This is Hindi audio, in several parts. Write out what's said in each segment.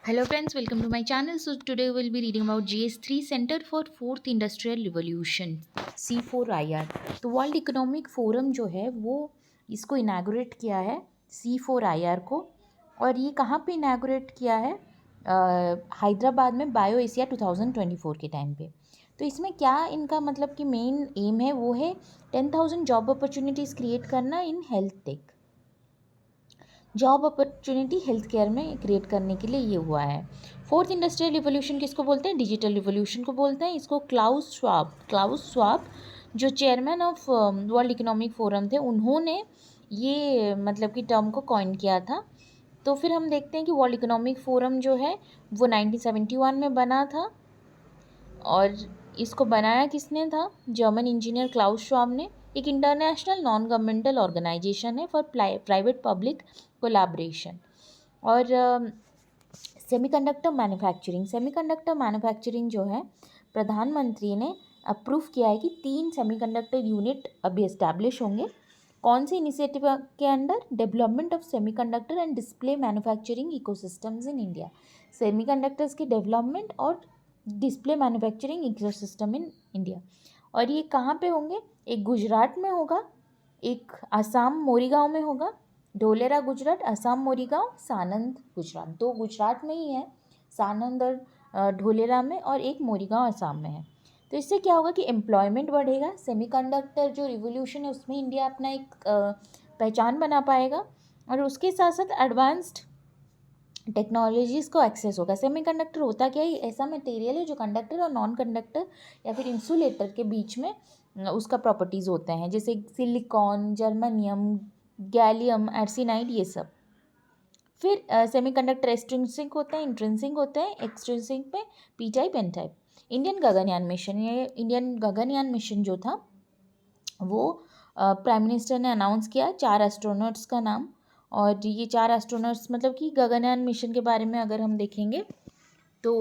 Hello friends, welcome to my channel. So today we'll be reading about GS3 Center for Fourth Industrial Revolution C4IR. तो वर्ल्ड इकोनॉमिक फोरम जो है वो इसको इनागुरेट किया है C4IR को, और ये कहाँ पे इनागुरेट किया है? हैदराबाद में बायो एशिया 2024 के टाइम पे। तो इसमें क्या इनका मतलब कि मेन एम है वो है 10,000 जॉब अपॉर्चुनिटीज़ क्रिएट करना in health take. Job opportunity health care में क्रिएट करने के लिए ये हुआ है। फोर्थ इंडस्ट्रियल रिवोल्यूशन किसको बोलते हैं? डिजिटल रिवोल्यूशन को बोलते हैं। इसको क्लाउस स्वाब जो chairman of world economic forum थे, उन्होंने ये मतलब कि टर्म को कॉइन किया था। तो फिर हम देखते हैं कि वर्ल्ड इकोनॉमिक फोरम जो है वो 1971 में बना था, और इसको बनाया किसने था? जर्मन इंजीनियर क्लाउस श्वाब ने। एक इंटरनेशनल नॉन गवर्नमेंटल ऑर्गेनाइजेशन है फॉर प्राइवेट पब्लिक कोलैबोरेशन। और सेमीकंडक्टर मैन्युफैक्चरिंग जो है, प्रधानमंत्री ने अप्रूव किया है कि 3 सेमीकंडक्टर यूनिट अभी इस्टेब्लिश होंगे। कौन से इनिशिएटिव के under? Development of semiconductor and display manufacturing ecosystems in India. Semiconductors की डेवलपमेंट और display manufacturing ecosystem in India. और ये कहाँ पे होंगे? एक गुजरात में होगा, एक असम मोरीगांव में होगा। ढोलेरा गुजरात, असम मोरीगांव, सानंद गुजरात। 2 गुजरात में ही है, सानंद और ढोलेरा में, और एक मोरीगांव असम में है। तो इससे क्या होगा कि एम्प्लॉयमेंट बढ़ेगा। सेमीकंडक्टर जो रिवोल्यूशन है उसमें इंडिया अपना एक पहचान बना पाएगा, और उसके साथ साथ एडवांस्ड टेक्नोलॉजीज़ को एक्सेस होगा। सेमीकंडक्टर होता क्या है? ऐसा मटेरियल है जो कंडक्टर और नॉन कंडक्टर या फिर इंसुलेटर के बीच में उसका प्रॉपर्टीज़ होते हैं, जैसे सिलिकॉन, जर्मेनियम, गैलियम, आर्सेनाइड, ये सब। फिर सेमीकंडक्टर एक्सट्रिंसिक होते हैं, इंट्रिंसिक होते हैं। एक्सट्रिंसिक में P type, N type. Indian Gaganyaan mission, ये इंडियन गगनयान मिशन जो था वो प्राइम मिनिस्टर ने अनाउंस किया 4 एस्ट्रोनॉट्स का नाम। और ये 4 एस्ट्रोनॉट्स मतलब कि गगनयान मिशन के बारे में अगर हम देखेंगे तो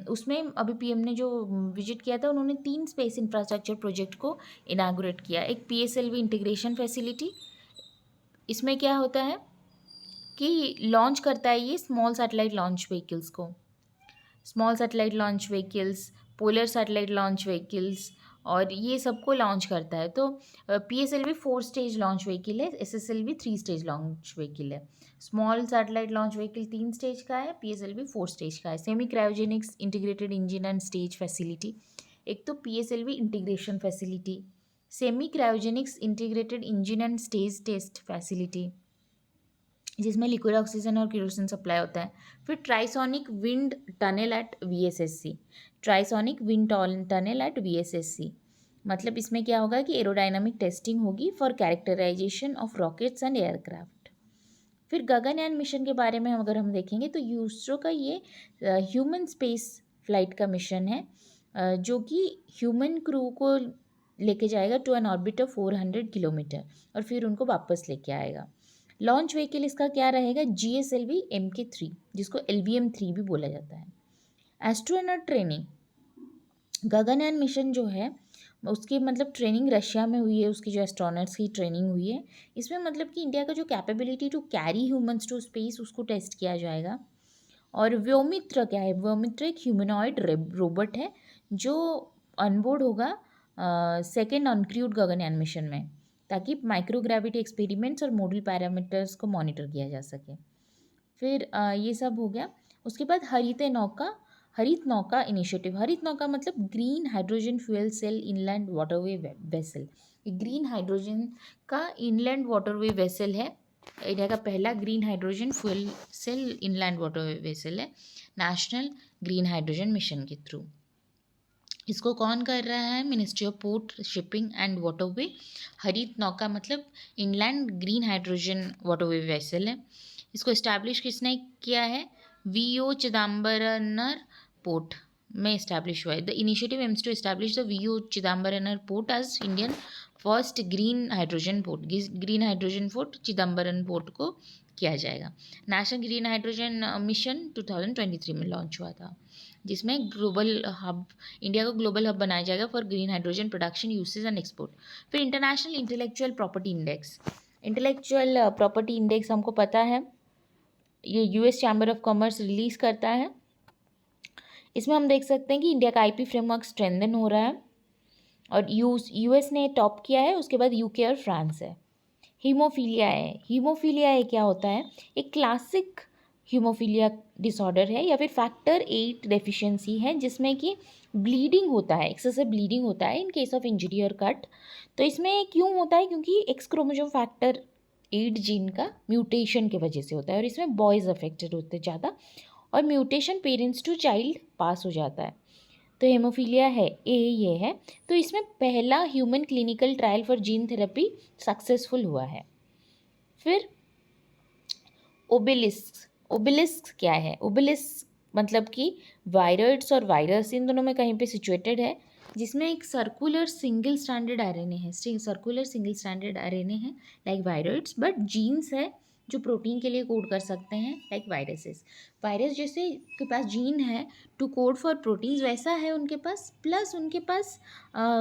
उसमें अभी पीएम ने जो विजिट किया था, उन्होंने 3 स्पेस इंफ्रास्ट्रक्चर प्रोजेक्ट को इनागुरेट किया। एक पीएसएलवी इंटीग्रेशन फैसिलिटी, इसमें क्या होता है कि लॉन्च करता है ये स्मॉल सैटेलाइट लॉन्च व्हीकल्स को, small satellite launch vehicles, polar satellite launch vehicles, और ये सबको लॉन्च करता है। तो पीएसएलवी 4 स्टेज लॉन्च व्हीकल है, एसएसएलवी 3 स्टेज लॉन्च व्हीकल है। Small satellite launch vehicle 3 stage का है, पीएसएलवी 4 स्टेज का है। Semi cryogenics integrated engine and stage facility, एक तो PSLV integration facility, semi cryogenics integrated engine and stage test facility, जिसमें लिक्विड ऑक्सीजन और केरोसिन सप्लाई होता है। फिर trisonic wind tunnel at VSSC, trisonic wind tunnel at VSSC, मतलब इसमें क्या होगा कि एरोडायनामिक टेस्टिंग होगी for characterisation of rockets and aircraft. फिर गगनयान मिशन के बारे में अगर हम देखेंगे तो यूसरो का ये ह्यूमन स्पेस फ्लाइट का मिशन है, जो कि ह्यूमन क्रू को लेके जाएगा to an orbit of 400 kilometres, और फिर उनको वापस लेके आएगा। लॉन्च व्हीकल इसका क्या रहेगा? GSLV MK3, जिसको LVM-3 भी बोला जाता है। एस्ट्रोनॉट ट्रेनिंग, गगनयान मिशन जो है उसकी मतलब ट्रेनिंग रशिया में हुई है, उसकी जो एस्ट्रोनॉट्स की ट्रेनिंग हुई है। इसमें मतलब कि इंडिया का जो capability to carry humans to space, उसको टेस्ट किया जाएगा। और व्योमित्र क्या है? व्योमित्र एक ह्यूमनॉइड रोबोट है जो ऑनबोर्ड होगा सेकेंड अनक्रूड गगनयान मिशन में, ताकि माइक्रोग्रेविटी एक्सपेरिमेंट्स और मॉडल पैरामीटर्स को मॉनिटर किया जा सके। फिर ये सब हो गया। उसके बाद हरित नौका इनिशिएटिव। हरित नौका मतलब green hydrogen fuel cell inland waterway vessel. Green hydrogen का इनलैंड वाटरवे वेसल है, इंडिया का पहला green hydrogen fuel cell inland waterway vessel है, नेशनल ग्रीन हाइड्रोजन मिशन के थ्रू। इसको कौन कर रहा है? Ministry of port, shipping and waterway. Harit Nauka मतलब inland green hydrogen waterway vessel है। इसको इस्टेब्लिश किसने किया है? VO चिदम्बरनर पोर्ट में इस्टेब्लिश हुआ है। The initiative aims to establish the VO Chidambaranar port as Indian first green hydrogen port. Green hydrogen port Chidambaran port को किया जाएगा। नेशनल ग्रीन हाइड्रोजन मिशन 2023 में लॉन्च हुआ था, जिसमें ग्लोबल हब, इंडिया को ग्लोबल हब बनाया जाएगा for green hydrogen production, usage and export. फिर international intellectual property index. Intellectual property index हमको पता है ये US chamber of commerce release करता है। इसमें हम देख सकते हैं कि इंडिया का आईपी फ्रेमवर्क स्ट्रेंथन हो रहा है और यूएस ने टॉप किया है, उसके बाद यूके और फ्रांस है। हीमोफीलिया है, हीमोफीलिया है क्या होता है, एक क्लासिक हीमोफीलिया डिसऑर्डर है या फिर फैक्टर 8 डेफिशिएंसी है जिसमें कि ब्लीडिंग होता है, एक्सेसिव ब्लीडिंग होता है इन केस ऑफ इंजरी और कट। तो इसमें क्यों होता है, क्योंकि एक्स क्रोमोसोम फैक्टर 8 जीन का म्यूटेशन की वजह से होता है और इसमें बॉयज़ अफेक्टेड होते हैं ज़्यादा और म्यूटेशन पेरेंट्स टू चाइल्ड पास हो जाता है। तो हेमोफीलिया है ए ये है। तो इसमें पहला human clinical trial for gene therapy successful हुआ है। फिर ओबेलिस्क, ओबेलिस्क क्या है, ओबेलिस्क मतलब कि वायरस और वायरस इन दोनों में कहीं पे सिचुएटेड है, जिसमें एक सर्कुलर सिंगल स्ट्रैंडेड आरएनए है, सर्कुलर सिंगल स्ट्रैंडेड आरएनए है लाइक वायरस, बट जीन्स है जो प्रोटीन के लिए कोड कर सकते हैं लाइक वायरसेस। वायरस जैसे के पास जीन है टू कोड फॉर प्रोटीन्स, वैसा है उनके पास, प्लस उनके पास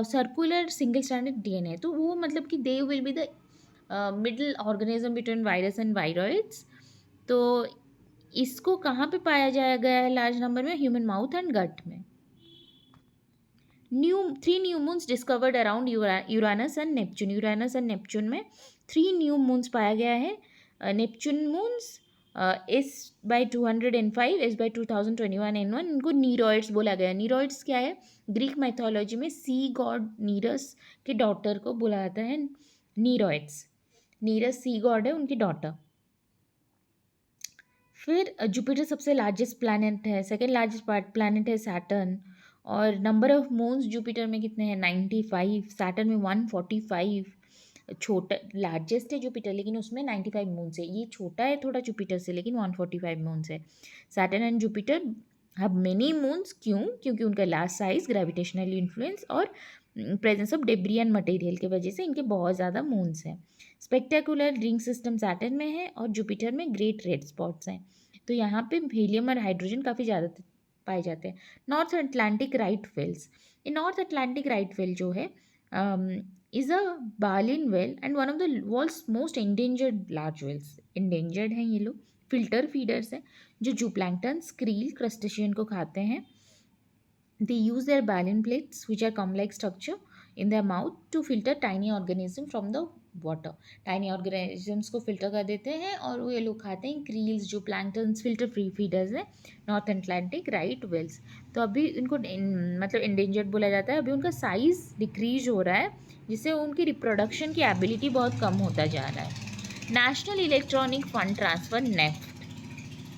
सर्कुलर सिंगल स्ट्रैंडेड डीएनए, तो वो मतलब कि they will be the middle organism between virus and viroids. तो इसको कहाँ पे पाया जाया गया है लार्ज नंबर में, ह्यूमन माउथ एंड गट में। Three new moons discovered around Uranus and Neptune, Uranus and Neptune में 3 न्यू मून्स पाया गया है। Neptune moons S/205, S/2021 N1, इनको नीरॉइड्स बोला गया। नीरॉइड्स क्या है, ग्रीक माइथोलॉजी में सी गॉड नीरस के डॉटर को बोला जाता है नीरॉइड्स। नीरस सी गॉड है, उनकी डॉटर। फिर जुपिटर सबसे लार्जेस्ट प्लैनेट है, सेकेंड लार्जेस्ट प्लैनेट है सैटर्न, और नंबर ऑफ मून्स जुपिटर में कितने हैं 95, सैटर्न में 145। छोटा लार्जेस्ट है जुपिटर लेकिन उसमें 95 मून्स है, ये छोटा है थोड़ा जुपिटर से लेकिन 145 मून्स है। Saturn and Jupiter have many moons, क्यों, क्योंकि उनका लार्ज साइज, ग्रेविटेशनल इन्फ्लुएंस और presence of debris and material की वजह से इनके बहुत ज़्यादा मून्स हैं। स्पेक्टेकुलर रिंग सिस्टम सैटर्न में है और जुपिटर में ग्रेट रेड स्पॉट्स हैं। तो यहाँ पे हीलियम और हाइड्रोजन काफ़ी ज़्यादा पाए जाते हैं। नॉर्थ अटलांटिक राइट व्हेल्स, ये नॉर्थ अटलांटिक राइट व्हेल जो है is a baleen whale and one of the world's most endangered large whales. Endangered हैं ये लोग, फिल्टर फीडर्स हैं जो जूप्लैंक्टन, स्क्रील, क्रस्टेशियन को खाते हैं। They use their baleen plates, which are comb-like structure, in their mouth to filter tiny organisms from the water. Tiny organisms को filter कर देते हैं और वो ये लोग खाते हैं क्रील्स, जो प्लैंक्टन्स फिल्टर फ्री फीडर्स हैं, नॉर्थ अटलांटिक राइट वेल्स। तो अभी इनको मतलब इंडेंजर्ड बोला जाता है। अभी उनका साइज़ डिक्रीज हो रहा है जिससे उनकी रिप्रोडक्शन की एबिलिटी बहुत कम होता जा रहा है। National electronic fund transfer NEFT,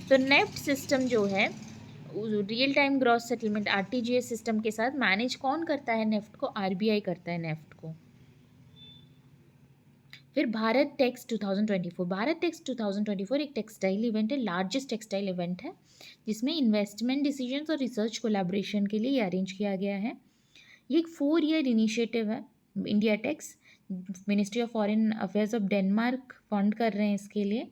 तो नेफ्ट सिस्टम जो है real time gross settlement RTGS system के साथ मैनेज कौन करता है नेफ्ट को, आरबीआई करता है नेफ्ट को। फिर भारत टेक्स 2024, भारत टेक्स 2024 एक टेक्सटाइल इवेंट है, लार्जेस्ट टेक्सटाइल इवेंट है जिसमें इन्वेस्टमेंट डिसीजंस और रिसर्च कोलैबोरेशन के लिए अरेंज किया गया है। ये एक 4 ईयर इनिशिएटिव है। India Tex, ministry of foreign affairs of Denmark fund कर रहे हैं इसके लिए,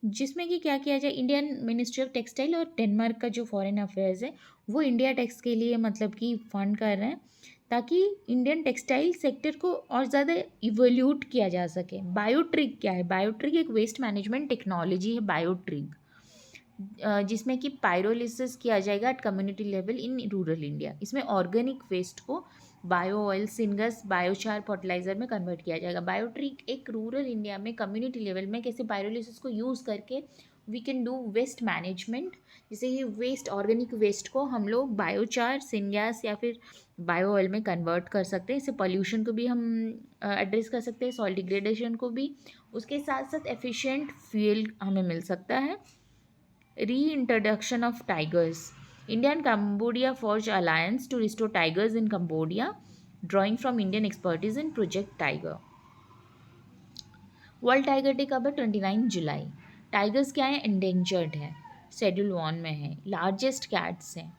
जिसमें कि क्या किया जाए, इंडियन मिनिस्ट्री ऑफ टेक्सटाइल और डेनमार्क का जो फॉरेन अफेयर्स है वो इंडिया टेक्स के लिए मतलब कि फ़ंड कर रहे हैं ताकि इंडियन टेक्सटाइल सेक्टर को और ज़्यादा इवोल्यूट किया जा सके। बायोट्रिग क्या है, बायोट्रिग एक वेस्ट मैनेजमेंट टेक्नोलॉजी है बायोट्रिग, जिसमें कि पायरोलिसिस किया जाएगा at community level in rural India. इसमें ऑर्गेनिक वेस्ट को bio oil, syngas, biochar fertiliser में कन्वर्ट किया जाएगा। बायोट्रिक एक रूरल इंडिया में कम्युनिटी लेवल में कैसे पायरोलिसिस को यूज़ करके we can do waste management, जैसे कि वेस्ट, ऑर्गेनिक वेस्ट को हम लोग बायोचार, सिनगैस या फिर बायो ऑयल में कन्वर्ट कर सकते हैं। इससे पॉल्यूशन को भी हम एड्रेस कर सकते हैं, सॉइल डिग्रेडेशन को भी, उसके साथ साथ एफिशिएंट फ्यूल हमें मिल सकता है। Reintroduction of tigers. India and Cambodia forged alliance to restore tigers in Cambodia, drawing from Indian expertise in Project Tiger. World tiger day कब है, 29 जुलाई। टाइगर्स क्या है, एंडेंजर्ड है, शेड्यूल 1 में है। लार्जेस्ट कैट्स हैं।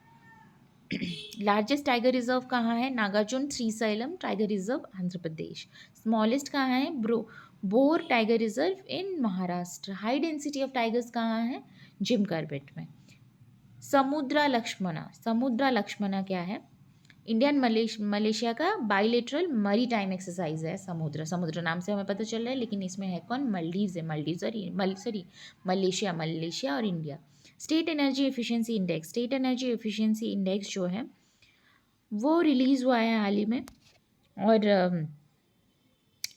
लार्जेस्ट टाइगर रिजर्व कहाँ है, Nagarjuna Srisailam tiger reserve Andhra Pradesh. Smallest कहाँ है, bore tiger reserve in Maharashtra. High density of tigers कहाँ है, जिम कार्बेट में। समुद्रा लक्ष्मणा, समुद्रा लक्ष्मणा क्या है, इंडिया एंड मलेशिया का बाइलेटरल मैरीटाइम एक्सरसाइज है। समुद्र नाम से हमें पता चल रहा है, लेकिन इसमें है कौन? मालदीव्स है। मलेशिया और India. State energy efficiency index जो है वो रिलीज़ हुआ है हाल ही में, और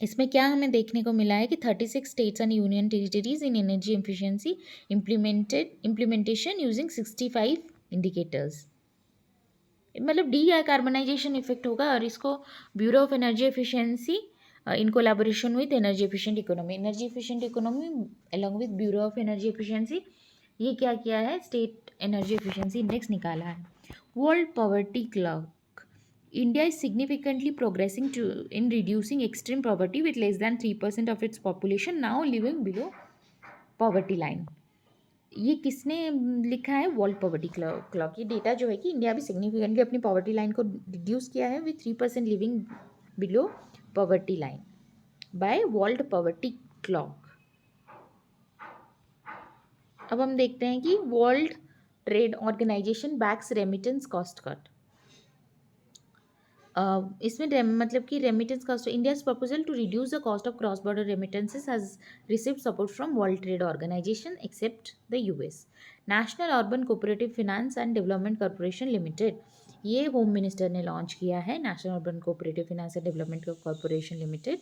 इसमें क्या हमें देखने को मिला है कि 36 states and union territories in energy efficiency implementation using 65 indicators. मतलब डी कार्बनाइजेशन इफेक्ट होगा, और इसको bureau of energy efficiency in collaboration with energy efficient economy along with bureau of energy efficiency, ये क्या किया है? स्टेट एनर्जी एफिशिएंसी इंडेक्स निकाला है। World poverty clock, India is significantly progressing in reducing extreme poverty with less than 3% of its population now living below poverty line. ये किसने लिखा है? World poverty clock. ये डेटा जो है कि इंडिया भी सिग्निफिकेंटली अपनी पॉवर्टी लाइन को रिड्यूस किया है with 3% living below poverty line by world poverty clock. अब हम देखते हैं कि world trade organization backs remittance cost cut. इसमें मतलब कि remittance cost, India's proposal to reduce the cost of cross border remittances has received support from world trade organization except the US. National urban cooperative finance and development corporation limited, ये होम मिनिस्टर ने लॉन्च किया है, national urban cooperative finance and development corporation limited.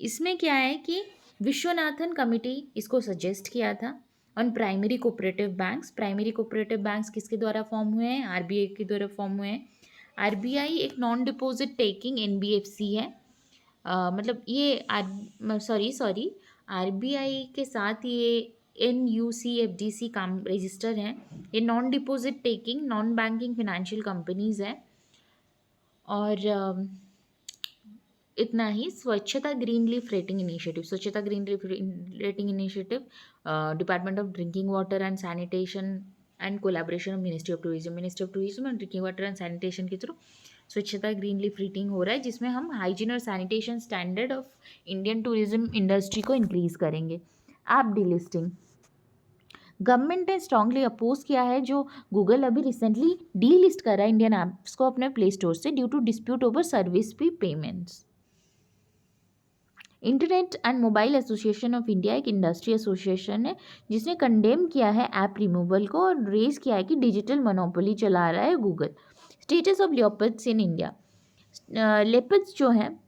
इसमें क्या है कि विश्वनाथन कमिटी इसको सजेस्ट किया था on primary cooperative banks. Primary cooperative banks किसके द्वारा फॉर्म हुए हैं? आरबीआई के द्वारा फॉर्म हुए हैं। आरबीआई एक नॉन डिपॉजिट टेकिंग एनबीएफसी है, मतलब ये आरबीआई के साथ ये एनयूसीएफडीसी काम रजिस्टर हैं। ये non deposit taking non banking financial companies हैं। और इतना ही। स्वच्छता green leaf rating initiative, department of drinking water and sanitation and collaboration of ministry of tourism and drinking water and sanitation के थ्रू स्वच्छता ग्रीन लीफ रेटिंग हो रहा है, जिसमें हम हाइजीन और sanitation standard of Indian tourism industry को इंक्रीज करेंगे। ऐप डीलिस्टिंग, गवर्नमेंट ने स्ट्रांगली अपोज किया है, जो गूगल अभी रिसेंटली डीलिस्ट कर रहा है इंडियन ऐप्स को अपने प्ले स्टोर से due to dispute over service fee payments. Internet and mobile association of India एक इंडस्ट्री एसोसिएशन है जिसने कंडेम किया है ऐप रिमूवल को और रेज किया है कि डिजिटल मोनोपोली चला रहा है Google. Status of leopards in India, leopards जो हैं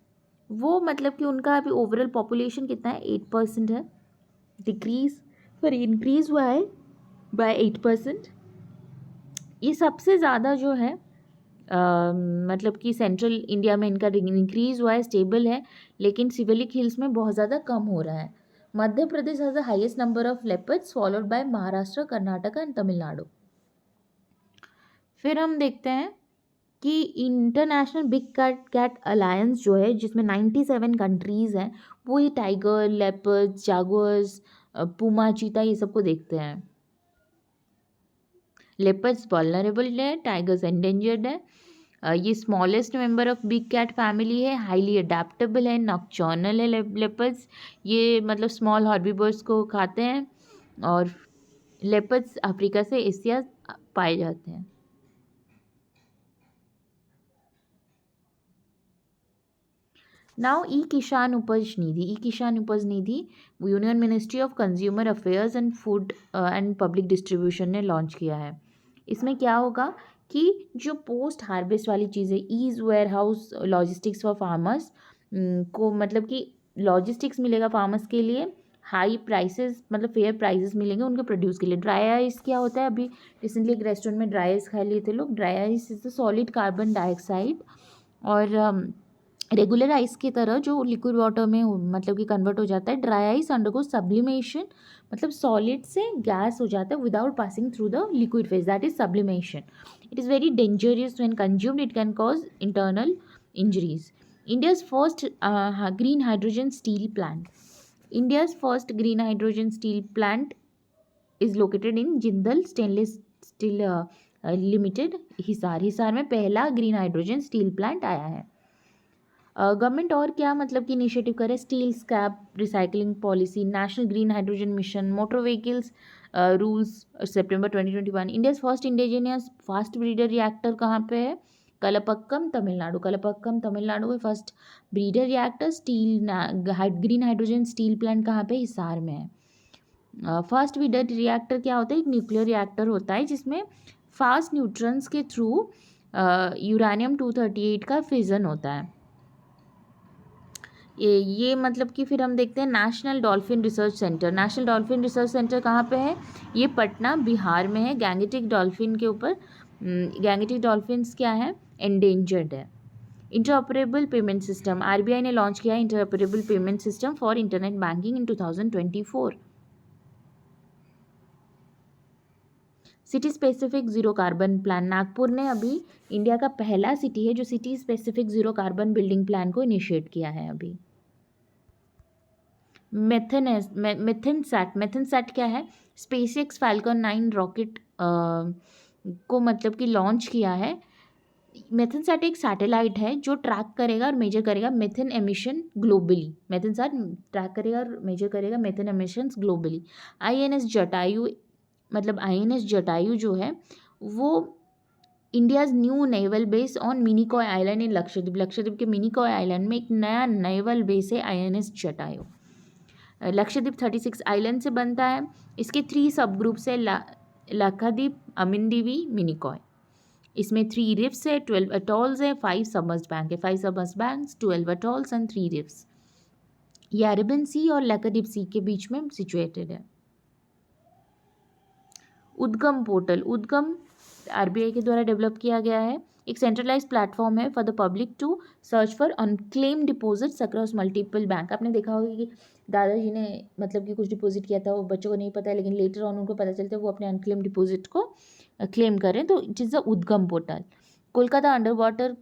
वो मतलब कि उनका अभी ओवरऑल पॉपुलेशन कितना है? 8% है। इंक्रीज हुआ है बाय 8%। ये सबसे ज़्यादा जो है मतलब कि सेंट्रल इंडिया में इनका इंक्रीज हुआ है, स्टेबल है, लेकिन सिविलिक हिल्स में बहुत ज़्यादा कम हो रहा है। Madhya Pradesh has the highest number of leopards followed by Maharashtra, Karnataka and Tamil Nadu. फिर हम देखते हैं कि इंटरनेशनल बिग कैट अलायंस जो है, जिसमें 97 कंट्रीज़ हैं, वो ये टाइगर, लेपर्ड्स, जागुआर्स, पुमा, चीता, ये सबको देखते हैं। लेपर्ड्स वल्नरेबल है, टाइगर्स एंडेंजर्ड है। ये smallest member of big cat family है, हाईली अडेप्टेबल है, नॉक्चर्नल है। लेपर्ड्स ये मतलब स्मॉल हॉर्बीवर्स को खाते हैं, और लेपर्ड्स अफ्रीका से एशिया पाए जाते हैं। Now e Kisan Upaj Nidhi union ministry of consumer affairs and food and public distribution ने लॉन्च किया है। इसमें क्या होगा कि जो पोस्ट हार्वेस्ट वाली चीज़ें, ease warehouse logistics for farmers को, मतलब कि लॉजिस्टिक्स मिलेगा फार्मर्स के लिए, हाई प्राइसेस मतलब फेयर प्राइसेस मिलेंगे उनके प्रोड्यूस के लिए। ड्राई आइस क्या होता है? अभी रिसेंटली एक रेस्टोरेंट में ड्राई आइस खा लिए थे लोग। Dry ice is the solid carbon dioxide, और रेगुलर आइस की तरह जो लिक्विड वाटर में मतलब कि कन्वर्ट हो जाता है। ड्राई आइस अंडरगो सब्लिमेशन, मतलब सॉलिड से गैस हो जाता है without passing through the liquid phase, that is sublimation. It is very dangerous when consumed, it can cause internal injuries. India's first green hydrogen steel plant, India's first green hydrogen steel plant is located in Jindal stainless steel limited, Hisar में पहला ग्रीन हाइड्रोजन स्टील प्लांट आया है। गवर्नमेंट और क्या मतलब कि इनिशिएटिव करे? Steel scrap recycling policy, national green hydrogen mission, motor vehicles rules, सितंबर 2021। India's first indigenous fast breeder reactor कहाँ पे है? कलपक्कम तमिलनाडु, कलपक्कम तमिलनाडु में first breeder reactor steel green hydrogen steel plant कहाँ पे, हिसार में है। फर्स्ट ब्रीडर रिएक्टर क्या होता है, एक न्यूक्लियर रिएक्टर होता है जिसमें फास्ट न्यूट्रॉन्स के थ्रू यूरेनियम 238 का फिजन होता है। ये मतलब कि फिर हम देखते हैं national dolphin research centre. National dolphin research centre कहाँ पे है, ये पटना बिहार में है। गैंगेटिक डॉल्फिन के ऊपर, गैंगेटिक डॉल्फिन्स क्या है, एंडेंजर्ड है। इंटरऑपरेबल पेमेंट सिस्टम, आरबीआई ने लॉन्च किया है interoperable payment system for internet banking in 2024। City specific zero carbon plan, Nagpur ने अभी इंडिया का पहला सिटी है जो city specific zero carbon building plan को इनिशिएट किया है अभी। मेथनसैट क्या है, स्पेसएक्स फैल्कन 9 रॉकेट को मतलब कि लॉन्च किया है। मेथनसैट एक सैटेलाइट है जो ट्रैक करेगा और मेजर करेगा मेथन एमिशन ग्लोबली। मेथनसैट ट्रैक करेगा और मेजर करेगा मेथन एमिशंस ग्लोबली। आईएनएस जटायु, मतलब आईएनएस जटायु जो है वो India's new naval base on Minicoy island in Lakshadweep. Lakshadweep के मिनिकॉय आइलैंड में एक नया नेवल बेस है आईएनएस जटायु। लक्षद्वीप 36 आइलैंड से बनता है। इसके 3 सब ग्रुप्स है, लक्षद्वीप, अमिनदीवी, मिनिकॉय। इसमें 3 रिफ्स है, 12 अटॉल्स है, 5 सबमर्ज्ड बैंक है। 5 submerged banks, 12 atolls and 3 riffs. ये अरेबियन सी और लक्षद्वीप सी के बीच में सिचुएटेड है। उद्गम पोर्टल, उद्गम आरबीआई के द्वारा डेवलप किया गया है। एक सेंट्रलाइज प्लेटफॉर्म है for the public to search for unclaim deposits across multiple bank. आपने देखा होगा कि दादाजी ने मतलब कि कुछ डिपॉजिट किया था, वो बच्चों को नहीं पता है, लेकिन लेटर ऑन उनको पता चलता है वो अपने अनक्लेम डिपॉजिट को क्लेम करें, तो इट इज़ द उद्गम portal. Kolkata under water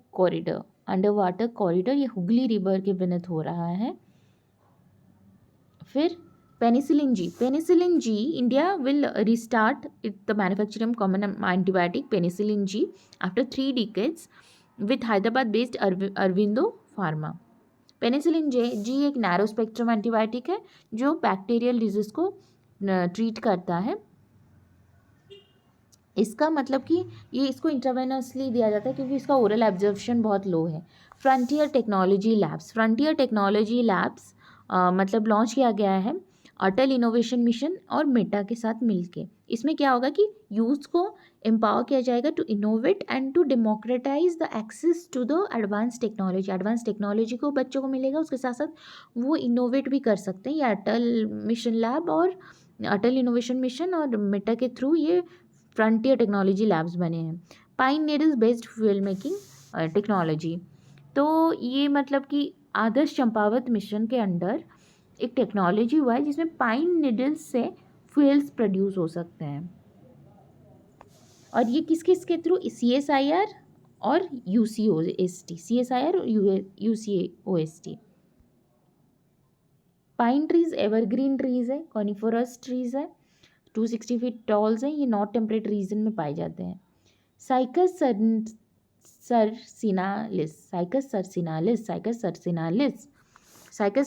corridor ये हुगली रिवर के बिनत हो रहा है। फिर penicillin G, India will restart the manufacturing of common antibiotic penicillin G after 3 decades with Hyderabad-based Aurobindo Pharma। Penicillin G एक नैरो स्पेक्ट्रम एंटीबायोटिक है जो बैक्टीरियल डिजीज को ट्रीट करता है। इसका मतलब कि ये इसको इंट्रावेनसली दिया जाता है क्योंकि इसका ओरल एब्जॉर्प्शन बहुत लो है। फ्रंटियर टेक्नोलॉजी लैब्स मतलब लॉन्च किया गया है अटल इनोवेशन मिशन और मेटा के साथ मिलके। इसमें क्या होगा कि यूथ को एम्पावर किया जाएगा to innovate and to democratise the access to the advance technology को बच्चों को मिलेगा, उसके साथ साथ वो इनोवेट भी कर सकते हैं। ये अटल मिशन लैब और अटल इनोवेशन मिशन और मेटा के थ्रू ये फ्रंटियर टेक्नोलॉजी लैब्स बने हैं। Pine needles based fuel making technology, तो ये मतलब कि आदर्श चंपावत मिशन के अंडर एक टेक्नोलॉजी हुआ है जिसमें पाइन नीडल्स से फ्यूल्स प्रोड्यूस हो सकते हैं। और ये किस किस के थ्रू, CSIR और UCOST, CSIR और UCOST। Pine trees evergreen trees है, कॉनिफोरस ट्रीज है, 260 फीट टॉल्स हैं, ये नॉट टेम्परेट रीजन में पाए जाते हैं। साइकस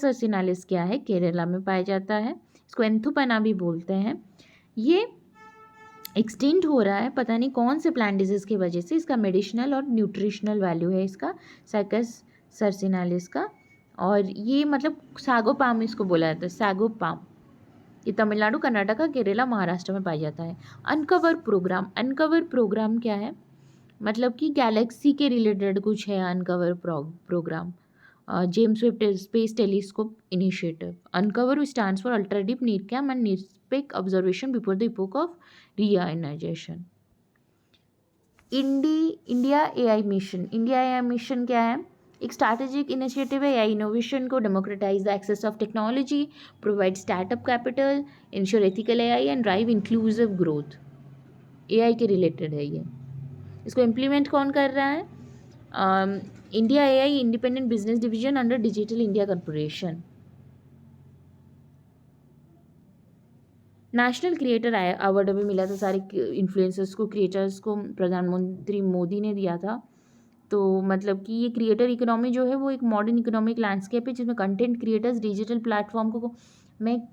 सरसिनालिस क्या है, केरला में पाया जाता है। इसको एंथोपना भी बोलते हैं। ये एक्सटिंक्ट हो रहा है, पता नहीं कौन से प्लांट डिजीज़ की वजह से। इसका मेडिसिनल और न्यूट्रिशनल वैल्यू है इसका साइकस सरसिनालिस का। और ये मतलब सागो पाम इसको बोला जाता है, सागो पाम। ये तमिलनाडु, कर्नाटका, केरला, महाराष्ट्र में पाया जाता है। अनकवर प्रोग्राम क्या है, मतलब कि गैलेक्सी के रिलेटेड कुछ है UNCOVER program. James Webb space telescope initiative. UNCOVER stands for ultra deep NIRCam and NIRSpec observation before the epoch of reionisation. India AI mission क्या है, एक स्ट्रैटेजिक इनिशिएटिव है AI इनोवेशन को democratise the access of technology, provide startup capital, ensure ethical AI and drive inclusive growth. AI के रिलेटेड है ये। इसको इम्प्लीमेंट कौन कर रहा है, India AI independent business division under digital India corporation. National creator award अभी मिला था सारे इन्फ्लुएंसर्स को, क्रिएटर्स को प्रधानमंत्री मोदी ने दिया था। तो मतलब कि ये क्रिएटर इकोनॉमी जो है वो एक मॉडर्न इकोनॉमिक लैंडस्केप है जिसमें कंटेंट क्रिएटर्स डिजिटल प्लेटफॉर्म को में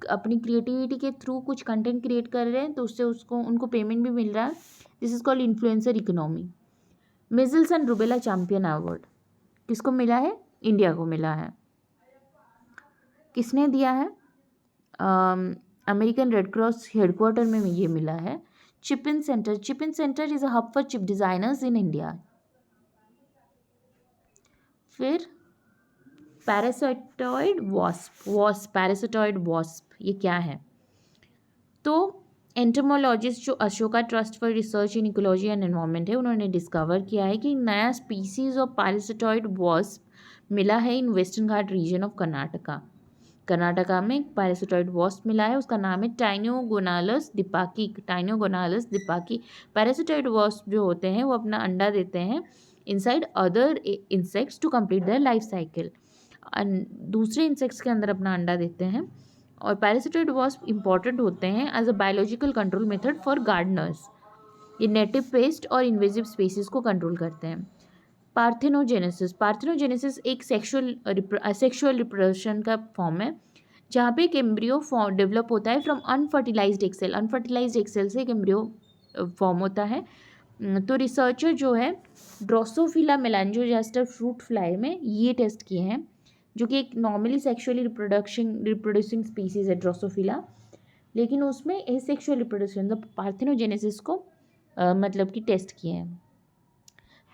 अपनी क्रिएटिविटी के थ्रू कुछ कंटेंट क्रिएट कर रहे हैं, तो उससे उनको पेमेंट भी मिल रहा है। This is called influencer economy. Measles and rubella champion award किसको मिला है? इंडिया को मिला है। किसने दिया है? अमेरिकन रेड क्रॉस हेडक्वार्टर में ये मिला है। ChipIN centre, ChipIN centre is a hub for chip designers in India. फिर पैरासिटॉइड वॉस्प पैरासिटॉइड वॉस्प ये क्या है? तो एंटोमोलॉजिस्ट जो Ashoka trust for research in ecology and environment है, उन्होंने डिस्कवर किया है कि नया स्पीसीज ऑफ पैरासिटॉइड वॉस्प मिला है in western Ghat region of Karnataka. Karnataka में पैरासिटॉइड वॉस्प मिला है, उसका नाम है टाइनोगोनालस दिपाकी। टाइनोगोनालस दिपाकी। पैरासिटॉइड वॉस्प जो होते हैं वो अपना अंडा देते हैं inside other insects to complete their life cycle. दूसरे इंसेक्ट्स के अंदर अपना अंडा देते हैं। और पैरासिटॉइड वॉस्प इंपॉर्टेंट होते हैं as a biological control method for gardeners. ये नेटिव पेस्ट और इन्वेजिव स्पीसीज को कंट्रोल करते हैं। पार्थेनोजेनेसिस, पार्थेनोजेनेसिस एक सेक्सुअल रिप्रोडक्शन का फॉर्म है जहाँ पे एक एम्ब्रियो फॉर्म डेवलप होता है from unfertilised egg cell. Unfertilised egg cell से एक एम्ब्रियो फॉर्म होता है। तो रिसर्चर जो है ड्रोसोफिला मेलांजियोस्टर फ्रूट फ्लाई में ये टेस्ट किए हैं, जो कि एक नॉर्मली सेक्सुअली रिप्रोड्यूसिंग स्पीसीज है ड्रोसोफिला, लेकिन उसमें एसेक्सुअल रिप्रोडक्शन मतलब पार्थेनोजेनेसिस को मतलब कि टेस्ट किए हैं।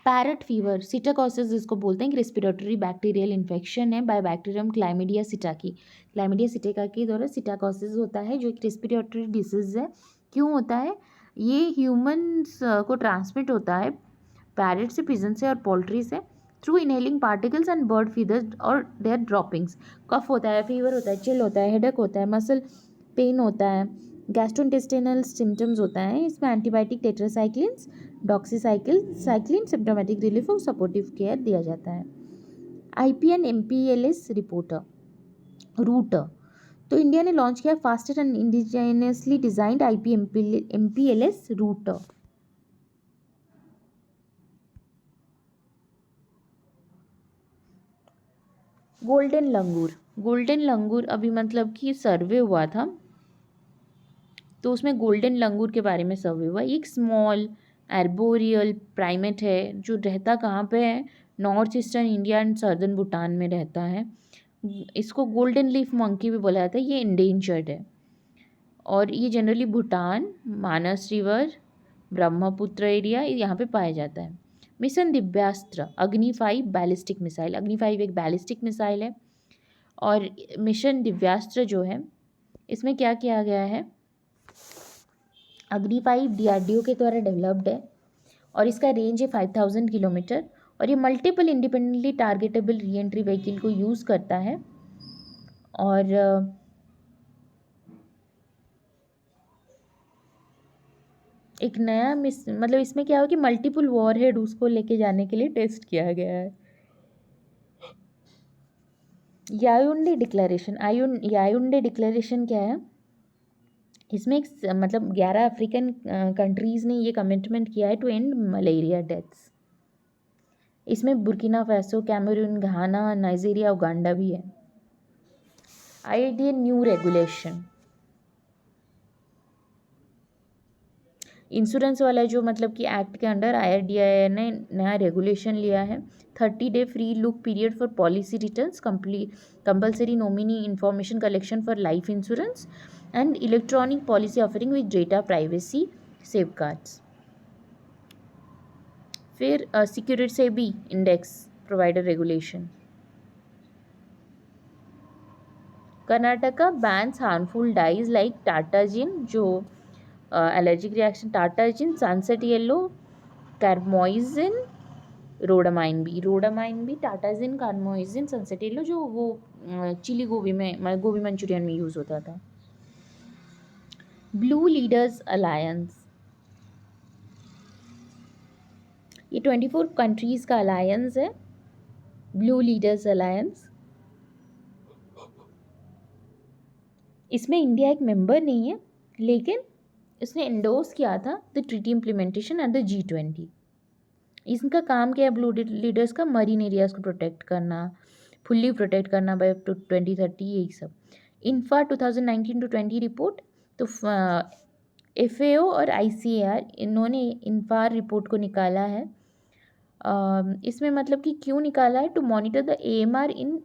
पैरट फीवर, सिटाकोसिस जिसको बोलते हैं कि रेस्पिरेटरी बैक्टीरियल इन्फेक्शन है बाय बैक्टीरियम क्लाइमीडिया सिटाकी। क्लाइमीडिया सिटाका के द्वारा सिटाकोसिस होता है जो एक रेस्पिरेटरी डिसीज है। क्यों होता है? ये ह्यूमन्स को ट्रांसमिट होता है पैरट से, पिजन से और पोल्ट्री से through inhaling particles and bird feathers और देयर ड्रॉपिंग्स। कफ होता है, फीवर होता है, चिल होता है, हेडेक होता है, मसल पेन होता है, गैस्ट्रोइंटेस्टिनल सिम्टम्स होता है। इसमें antibiotic, tetracyclines, doxycycline symptomatic relief और सपोर्टिव केयर दिया जाता है। IPN MPLS रिपोर्टर रूट, तो इंडिया ने लॉन्च किया fastest and indigenously designed MPLS route. Golden langur, golden langur अभी मतलब कि सर्वे हुआ था, तो उसमें गोल्डन लंगूर के बारे में सर्वे हुआ। एक स्मॉल एर्बोरियल प्राइमेट है जो रहता कहाँ पे है? North eastern India and southern Bhutan में रहता है। इसको गोल्डन लीफ मंकी भी बोला जाता है। ये इंडेंजर्ड है और ये जनरली भूटान, मानस रिवर, ब्रह्मपुत्र एरिया यहाँ पे पाया जाता है। मिशन दिव्यास्त्र, अग्नि 5 बैलिस्टिक मिसाइल। अग्नि 5 एक बैलिस्टिक मिसाइल है और मिशन दिव्यास्त्र जो है इसमें क्या किया गया है? अग्नि 5 DRDO के द्वारा डेवलप्ड है और इसका रेंज है 5000 किलोमीटर और ये multiple independently targetable re entry vehicle को यूज़ करता है। और एक नया मतलब इसमें क्या हो कि मल्टीपल वॉर हेड उसको लेके जाने के लिए टेस्ट किया गया है। यायुंडे डिक्लेरेशन, यायुंडे डिक्लेरेशन क्या है? इसमें एक मतलब 11 अफ्रीकन कंट्रीज़ ने ये कमिटमेंट किया है टू एंड मलेरिया डेथ्स। इसमें बुर्किना फासो, कैमरून, घाना, नाइजीरिया, उगांडा भी है। IRDA न्यू रेगुलेशन, इंश्योरेंस वाला जो मतलब कि एक्ट के अंडर IRDA ने नया रेगुलेशन लिया है। 30 day free look period for policy returns, compulsory nominee information collection for life insurance and electronic policy offering with data privacy safeguards. फिर सिक्योरिटी से भी index provider regulation. Karnataka bans harmful dyes like tartrazine जो allergic reaction, tartrazine, sunset yellow, carmoisine, rhodamine भी, टाटाजिन, कार्मोइजिन, सनसेट येलो जो वो चिली गोभी में गोभी मंचूरियन में यूज़ होता था। ब्लू लीडर्स अलायंस, ये 24 कंट्रीज़ का अलायंस है, ब्लू लीडर्स अलायंस। इसमें इंडिया एक मेंबर नहीं है, लेकिन इसने एंडोर्स किया था the treaty implementation at the G20। इसका काम क्या है ब्लू लीडर्स का? मरीन एरियाज़ को प्रोटेक्ट करना, फुल्ली प्रोटेक्ट करना बाय 2030, यही सब। इन्फा 2019-20 रिपोर्ट, तो FAO और ICAR इन्होंने इन्फा रिपोर्ट को निकाला है इसमें मतलब कि क्यों निकाला है? To monitor the AMR in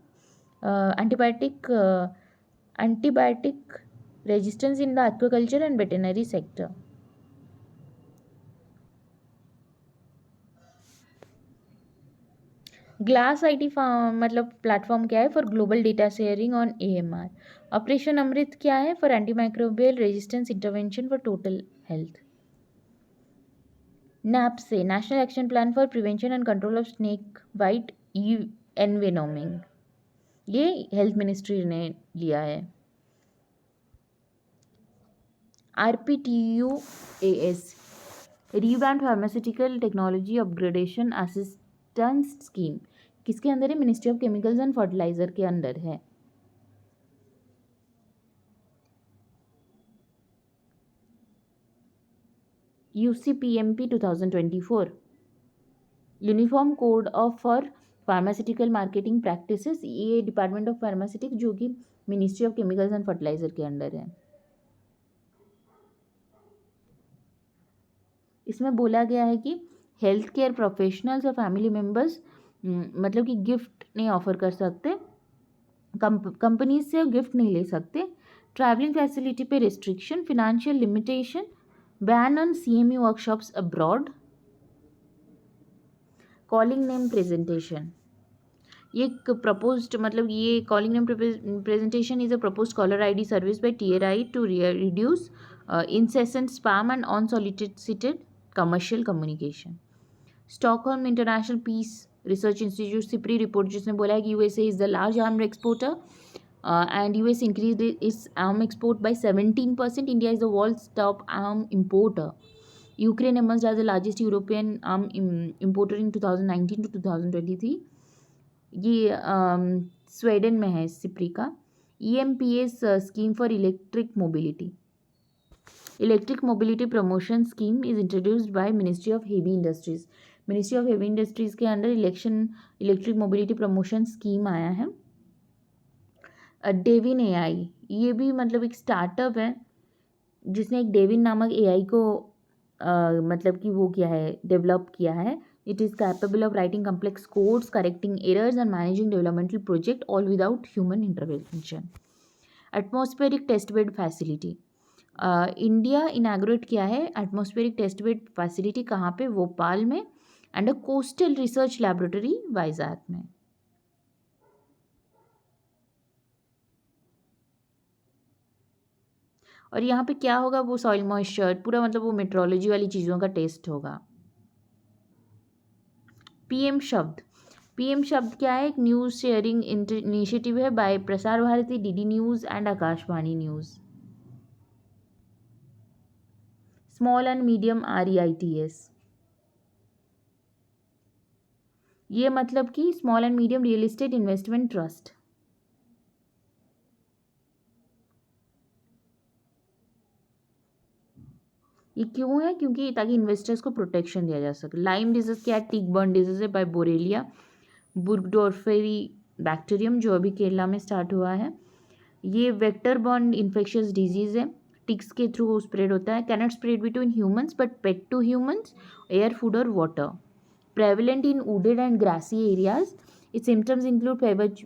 antibiotic resistance in the aquaculture and veterinary sector. GLASS IT मतलब प्लेटफॉर्म क्या है? For global data sharing on AMR. Operation Amrit क्या है? For antimicrobial resistance intervention for total health. NAPSE national action plan for prevention and control of snake bite envenoming. ये हेल्थ मिनिस्ट्री ने लिया है. RPTUAS revamped pharmaceutical technology upgradation assistance scheme किसके अंदर है? Ministry of chemicals and fertiliser के अंदर है. UCPMP 2024 uniform code of for pharmaceutical marketing practices. ये डिपार्टमेंट ऑफ फार्मास्यूटिक्स जो कि ministry of chemicals and fertiliser के अंडर है. इसमें बोला गया है कि हेल्थ केयर प्रोफेशनल्स और फैमिली मेम्बर्स मतलब कि गिफ्ट नहीं ऑफर कर सकते, कंपनीज से गिफ्ट नहीं ले सकते, ट्रैवलिंग फैसिलिटी पे restriction, financial limitation, ban on CME workshops abroad, calling name presentation. ये प्रपोज्ड मतलब ये calling name presentation is a proposed caller ID service by TRI to reduce incessant spam and unsolicited commercial communication. Stockholm international peace research institute SIPRI report जिसने बोला है कि USA is the large arm exporter and US increased its arm export by 17%. India is the world's top arm importer. Ukraine emerged as the largest European arm importer in 2019 to 2023. ये स्वीडन में है सिप्री का. EMPS scheme for electric mobility. Electric mobility promotion scheme is introduced by ministry of heavy industries. Ministry of heavy industries के under electric mobility promotion scheme आया है. डेविन AI ये भी मतलब एक स्टार्टअप है जिसने एक डेविन नामक AI को मतलब कि वो किया है, डेवलप किया है. It is capable of writing complex codes, correcting errors and managing developmental project all without human intervention. Atmospheric test bed facility. India inaugurate किया है एटमॉस्फेरिक टेस्ट बेड फैसिलिटी. कहाँ पे? भोपाल में and a coastal research laboratory Vizag में. और यहाँ पे क्या होगा? वो सॉइल मॉइस्चर पूरा मतलब वो मेट्रोलॉजी वाली चीज़ों का टेस्ट होगा. PM शब्द. PM शब्द क्या है? एक न्यूज़ शेयरिंग इनिशिएटिव है by Prasar Bharati, DD news and Akashvani news. Small and medium REITs. ये मतलब कि small and medium real estate investment trust. ये क्यों है? क्योंकि ताकि इन्वेस्टर्स को प्रोटेक्शन दिया जा सके. लाइम डिजीज क्या है? टिक बर्न डिजीज है बाय बोरेलिया बुर्गडोर्फेरी बैक्टीरियम जो अभी केरला में स्टार्ट हुआ है. ये वेक्टर बर्न इन्फेक्शियस डिजीज है, टिक्स के थ्रू स्प्रेड होता है. Cannot spread between humans but pet to humans, air, food और water. Prevalent in wooded and grassy areas. Its symptoms include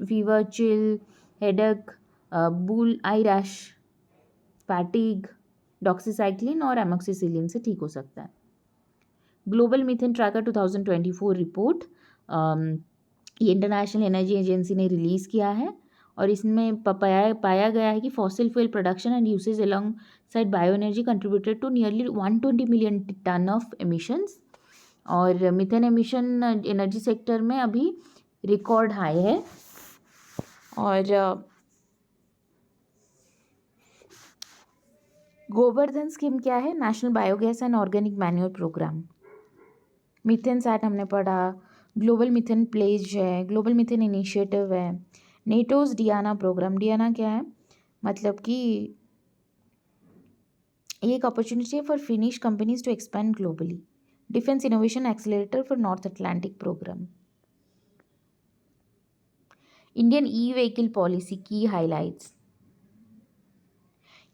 fever, chill, headache, bull eye rash, fatigue. Doxycycline और एमोक्सिसिलिन से ठीक हो सकता है. ग्लोबल मीथेन ट्रैकर 2024 रिपोर्ट ये इंटरनेशनल एनर्जी एजेंसी ने रिलीज़ किया है और इसमें पाया गया है कि fossil fuel production and usage alongside bio energy contributed to nearly 120 million tonne of emissions. और मीथेन एमिशन एनर्जी सेक्टर में अभी रिकॉर्ड हाई है. और गोवर्धन स्कीम क्या है? National biogas and organic manure programme. Methane sat हमने पढ़ा. ग्लोबल मीथेन प्लेज है, ग्लोबल मीथेन इनिशिएटिव है. NATO's DIANA programme. डियाना क्या है? मतलब कि ये एक अपॉर्चुनिटी है for Finnish companies to expand globally. Defence innovation accelerator for North Atlantic programme. Indian E vehicle policy की हाइलाइट्स.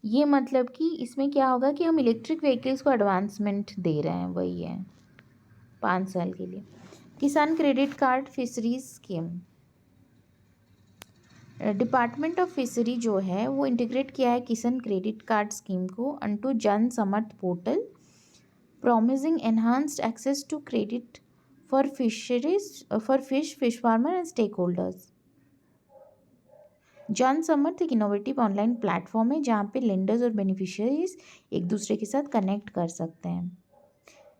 ये मतलब कि इसमें क्या होगा कि हम इलेक्ट्रिक व्हीकल्स को एडवांसमेंट दे रहे हैं, वही है 5 साल के लिए. किसान credit card fisheries scheme, department of fishery जो है वो इंटीग्रेट किया है किसान क्रेडिट कार्ड स्कीम को अनटू जन समर्थ portal, promising enhanced access to credit for fisheries for fish farmer and stakeholders. जन समर्थ एक इनोवेटिव ऑनलाइन प्लेटफॉर्म है जहाँ पे लेंडर्स और बेनिफिशियरीज एक दूसरे के साथ कनेक्ट कर सकते हैं.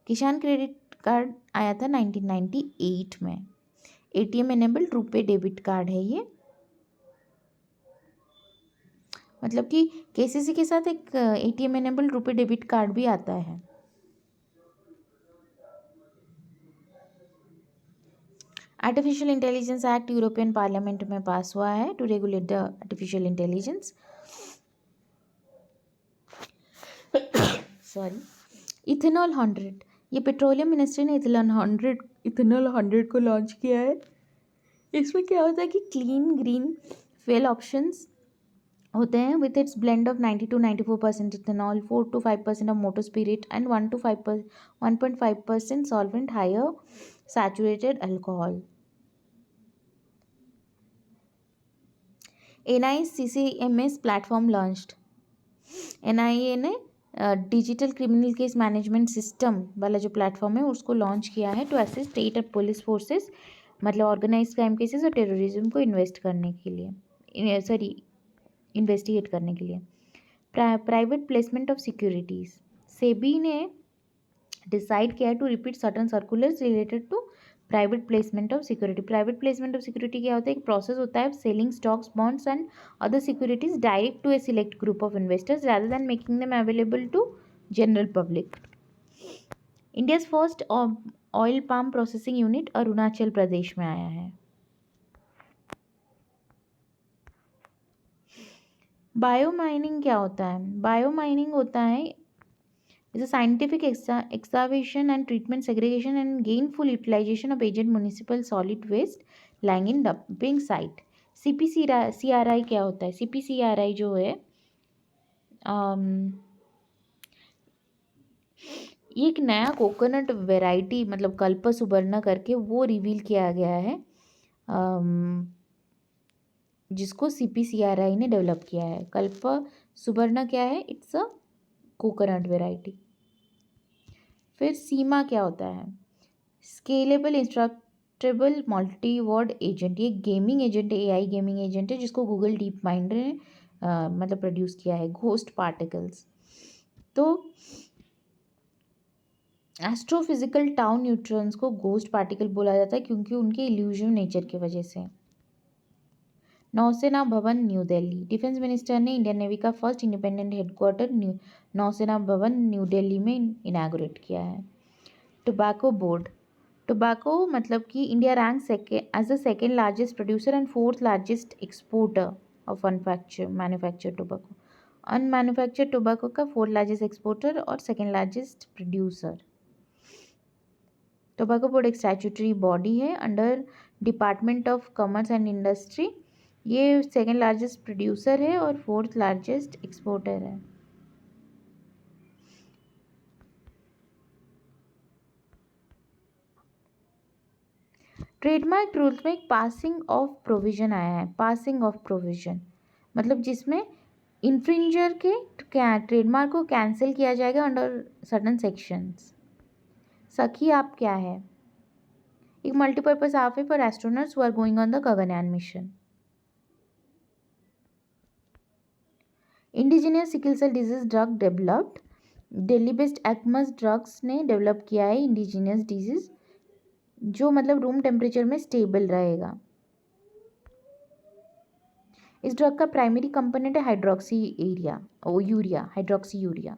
किसान क्रेडिट कार्ड आया था 1998 में. ATM enabled RuPay debit card है ये, मतलब कि केसीसी के साथ एक ATM enabled RuPay debit card भी आता है. Artificial intelligence act European parliament में पास हुआ है to regulate the artificial intelligence. Sorry. Ethanol 100, ये पेट्रोलियम मिनिस्ट्री ने इथेनॉल 100 को लॉन्च किया है. इसमें क्या होता है कि क्लीन ग्रीन फ्यूल ऑप्शंस होते हैं with its blend of 90 to 94% ethanol, 4 to 5% of motor spirit and 1.5% solvent higher saturated alcohol. NICCMS platform launched. NIA ने digital criminal case management system वाला जो प्लेटफॉर्म है उसको लॉन्च किया है टू असिस्ट स्टेट और पुलिस फोर्सेस, मतलब ऑर्गेनाइज क्राइम केसेस और टेररिज्म को इन्वेस्टिगेट करने के लिए. Private placement of securities, SEBI ने डिसाइड किया है to repeat certain circulars related to private placement of security. Private placement of security क्या होता है? एक प्रोसेस होता है selling stocks, bonds and other securities direct to a select group of investors rather than making them available to general public. India's first oil palm processing unit Arunachal Pradesh में आया है. बायोमाइनिंग क्या होता है? बायोमाइनिंग होता है is a scientific excavation and treatment, segregation and gainful utilization of aged municipal solid waste lying in dumping site. CPCRI क्या होता है? CPCRI जो है ये एक नया कोकोनट वेराइटी, मतलब कल्प सुबर्णा करके वो रिवील किया गया है, जिसको CPCRI ने डेवलप किया है. कल्प सुबर्णा क्या है? It's a coconut variety. फिर सीमा क्या होता है? Scalable instructable multi world agent. ये गेमिंग एजेंट है, AI गेमिंग एजेंट है जिसको गूगल डीप माइंड ने मतलब प्रोड्यूस किया है. घोस्ट पार्टिकल्स, तो एस्ट्रोफिजिकल टाउ न्यूट्रॉन्स को घोस्ट पार्टिकल बोला जाता है क्योंकि उनके इल्यूजिव नेचर की वजह से. नौसेना भवन न्यू दिल्ली. डिफेंस मिनिस्टर ने इंडियन नेवी का फर्स्ट इंडिपेंडेंट हेडक्वार्टर नौसेना भवन न्यू दिल्ली में इनाग्रेट किया है. Tobacco board. टोबैको मतलब कि India rank as the second largest producer and fourth largest exporter of manufacture tobacco. Unmanufactured tobacco का फोर्थ लार्जेस्ट एक्सपोर्टर और second largest producer. Tobacco board एक स्टैट्यूटरी बॉडी है under department of commerce and industry. ये सेकेंड लार्जेस्ट प्रोड्यूसर है और फोर्थ लार्जेस्ट एक्सपोर्टर है. ट्रेडमार्क रूल्स में एक पासिंग ऑफ प्रोविजन आया है. पासिंग ऑफ प्रोविजन मतलब जिसमें इन्फ्रिंजर के ट्रेडमार्क को कैंसिल किया जाएगा अंडर सर्टन सेक्शंस. सखी आप क्या है? एक मल्टीपर्पज ऐप है for astronauts who are going on the Gaganyaan mission. Indigenous sickle cell disease drug developed. Delhi based Akums drugs ने डेवलप किया है इंडिजिनियस डिजीज जो मतलब रूम टेम्परेचर में स्टेबल रहेगा. इस ड्रग का प्राइमरी कंपोनेंट है hydroxyurea.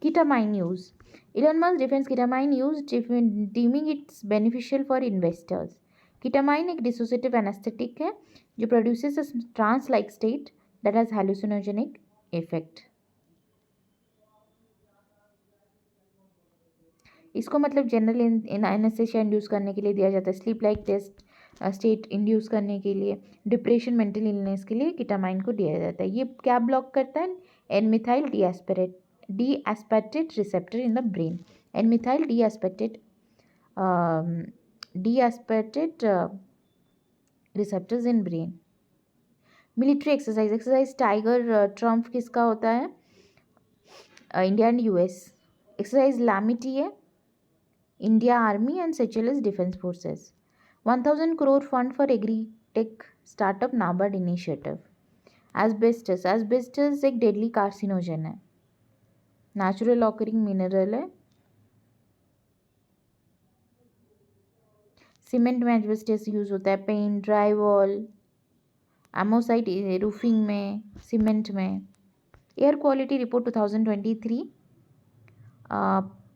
Ketamine use. Elon Musk defends ketamine use deeming its beneficial for investors. Ketamine एक डिसोसिएटिव एनेस्थेटिक है जो produces a trance like state that has hallucinogenic effect. इसको मतलब जनरल एनेस्थेसिया इंड्यूस करने के लिए दिया जाता है. Sleep like test state induce करने के लिए, डिप्रेशन, मेंटल इलनेस के लिए कीटामाइन को दिया जाता है. ये क्या ब्लॉक करता है? N-methyl D-aspartate receptor in the brain. N-methyl D-aspartate deactivated receptors in brain. Military exercise tiger triumph किसका होता है? India and US. Exercise Lamitiye है India army and Seychelles defence forces. 1000 crore fund for agritech startup NABARD initiative. Asbestos एक डेडली कार्सिनोजन है, नेचुरल ऑकरिंग मिनरल है. सीमेंट में एस्बेस्टस यूज होता है, paint, dry wall, amosite roofing में, सीमेंट में. एयर क्वालिटी रिपोर्ट 2023,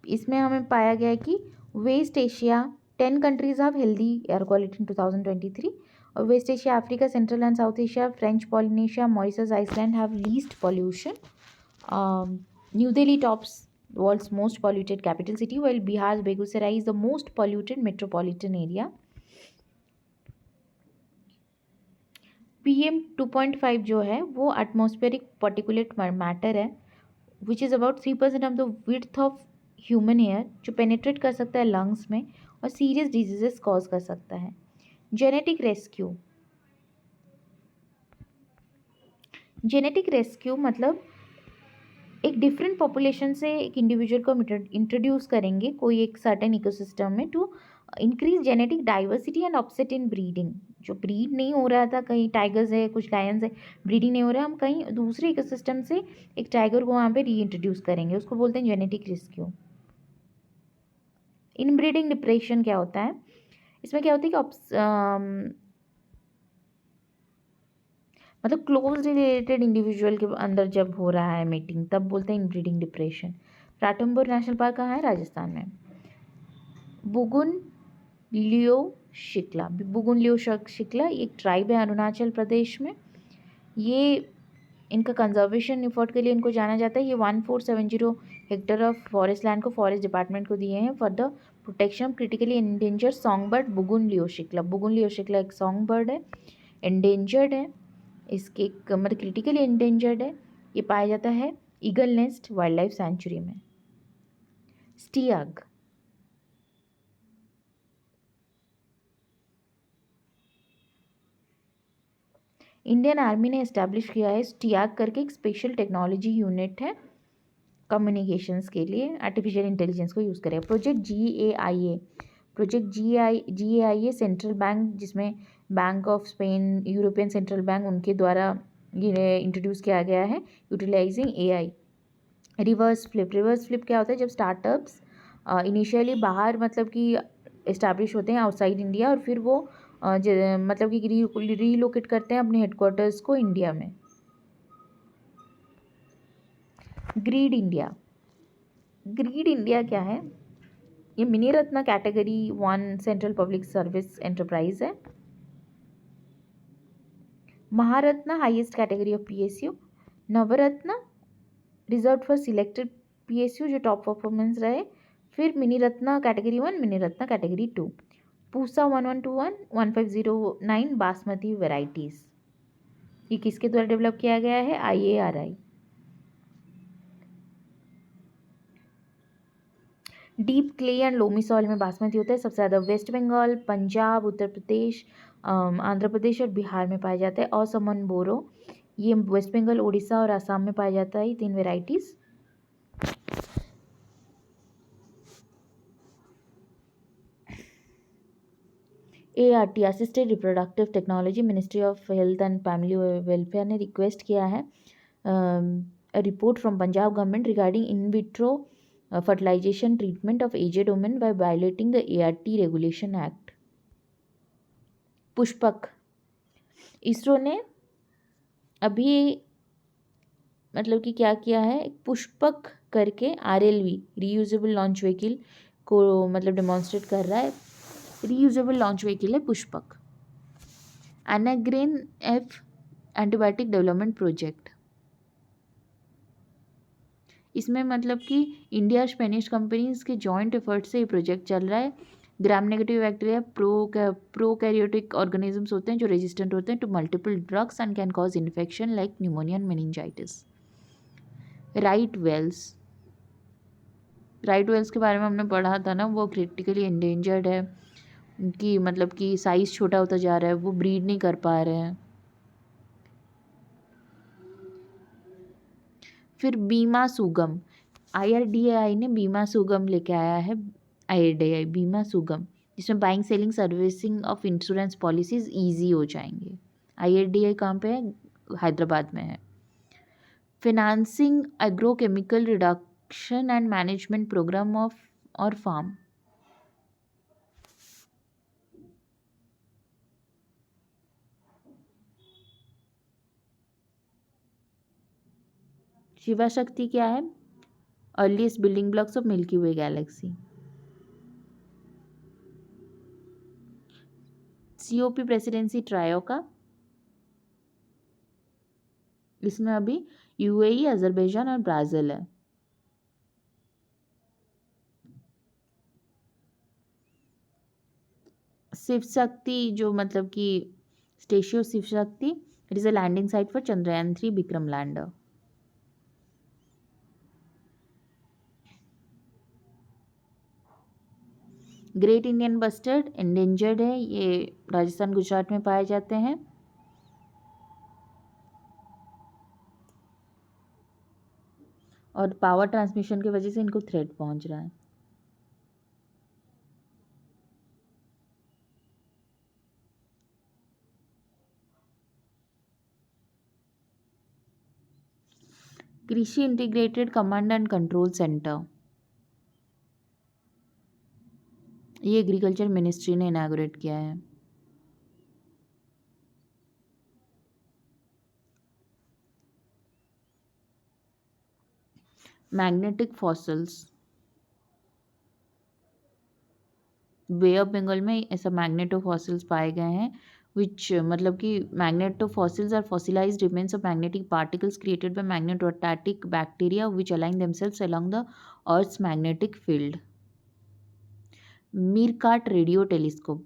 इसमें हमें पाया गया है कि west Asia 10 countries have healthy air quality in 2023. और west Asia, Africa, central and south Asia, French Polynesia, Mauritius, Iceland have least pollution. New Delhi tops world's most polluted capital city, while Bihar's Begusarai is the most polluted metropolitan area. PM 2.5 जो है वो एटमॉस्फेरिक पार्टिकुलेट मैटर है which is about 3% of the width of human hair, जो पेनिट्रेट कर सकता है लंग्स में और सीरियस डिजीजेस कॉज कर सकता है. जेनेटिक रेस्क्यू मतलब एक डिफरेंट पॉपुलेशन से एक इंडिविजुअल को इंट्रोड्यूस करेंगे कोई एक सर्टेन इकोसिस्टम में to increase genetic diversity and offset in breeding. जो ब्रीड नहीं हो रहा था, कहीं टाइगर्स है, कुछ लायंस है, ब्रीडिंग नहीं हो रहा है, हम कहीं दूसरे इकोसिस्टम से एक टाइगर को वहाँ पे री इंट्रोड्यूस करेंगे, उसको बोलते हैं जेनेटिक रेस्क्यू. इनब्रीडिंग डिप्रेशन क्या होता है? इसमें क्या होता है कि मतलब क्लोज रिलेटेड इंडिविजुअल के अंदर जब हो रहा है मीटिंग तब बोलते हैं इनब्रीडिंग डिप्रेशन. राटम्बोर नेशनल पार्क कहाँ है? राजस्थान में. बुगुन लियो शिकला एक ट्राइब है अरुणाचल प्रदेश में. ये इनका कंजर्वेशन एफर्ट के लिए इनको जाना जाता है. ये 1470 हेक्टेयर ऑफ फॉरेस्ट लैंड को फॉरेस्ट डिपार्टमेंट को दिए हैं for the protection of critically endangered song bird Bugun liocichla एक सॉन्ग बर्ड है, एंडेंजर्ड है. इसके मतलब क्रिटिकली एंडेंजर्ड है. ये पाया जाता है eagle nest wild life sanctuary में. स्टियाग इंडियन आर्मी ने इस्टेब्लिश किया है स्टियाग करके एक स्पेशल टेक्नोलॉजी यूनिट है कम्युनिकेशंस के लिए, आर्टिफिशियल इंटेलिजेंस को यूज़ करेगा. प्रोजेक्ट GAIA सेंट्रल बैंक, जिसमें bank of Spain, European central bank, उनके द्वारा ये इंट्रोड्यूस किया गया है यूटिलाइजिंग AI. रिवर्स फ्लिप क्या होता है? जब स्टार्टअप्स इनिशियली बाहर मतलब कि इस्टेब्लिश होते हैं आउटसाइड इंडिया और फिर वो मतलब कि रीलोकेट करते हैं अपने हेडक्वार्टर्स को इंडिया में. ग्रीड इंडिया क्या है? ये mini ratna category 1 central public service enterprise है. Maharatna highest category of PSU. Navratna reserve for selected PSU जो टॉप परफॉर्मेंस रहे. फिर mini ratna category 1, mini ratna category 2. Pusa 1121 1509 basmati varieties. ये किसके द्वारा डेवलप किया गया है? IARI. Deep clay and loamy soil में बासमती होता है. सबसे ज़्यादा वेस्ट बंगाल, पंजाब, उत्तर प्रदेश, आंध्र प्रदेश और बिहार में पाया जाता है. असमन बोरो ये वेस्ट बंगाल, उड़ीसा और असम में पाया जाता है. 3 varieties. ART assisted reproductive technology, ministry of health and family welfare ने रिक्वेस्ट किया है report from Punjab government regarding in vitro fertilisation treatment of aged women by violating the ART regulation act. Pushpak ISRO ने अभी मतलब कि क्या किया है, पुष्पक करके RLV रीयूजेबल लॉन्च व्हीकल को मतलब डेमोन्स्ट्रेट कर रहा है. रीयूजेबल लॉन्च व्हीकल है पुष्पक. एनाग्रेन F एंटीबायोटिक डेवलपमेंट प्रोजेक्ट. इसमें मतलब कि इंडिया स्पेनिश कंपनीज के जॉइंट एफर्ट से ये प्रोजेक्ट चल रहा है. Gram negative bacteria prokaryotic organisms होते हैं जो रेजिस्टेंट होते हैं to multiple drugs and can cause infection like pneumonia and meningitis. Right whales right whales के बारे में हमने पढ़ा था ना, वो क्रिटिकली इंडेंजर्ड है, उनकी मतलब कि साइज़ छोटा होता जा रहा है, वो ब्रीड नहीं कर पा रहे हैं। फिर बीमा सुगम, IRDAI ने बीमा सुगम लेके आया है, IRDAI बीमा सुगम, जिसमें buying selling servicing of insurance policies easy हो जाएंगे। IRDAI कहाँ पे है? हैदराबाद में है। Financing agrochemical reduction and management programme of और फार्म। शिवा शक्ति क्या है? Earliest building blocks of milky way galaxy. COP presidency trio का, इसमें अभी UAE, अजरबैजान और ब्राज़ील है। शिव शक्ति जो मतलब कि statio Shiv Shakti, it is a landing site for Chandrayaan 3 Vikram lander. Great Indian bustard endangered है, ये राजस्थान गुजरात में पाए जाते हैं। और पावर ट्रांसमिशन की वजह से इनको थ्रेट पहुंच रहा है। Krishi integrated command and control centre, ये एग्रीकल्चर मिनिस्ट्री ने इनॉग्रेट किया है। Magnetic fossils, bay of Bengal में ऐसा मैग्नेटो फॉसिल्स पाए गए हैं, विच मतलब कि magneto fossils are fossilized remains of magnetic particles created by magnetostatic bacteria which align themselves along the earth's magnetic field. MeerKAT radio telescope,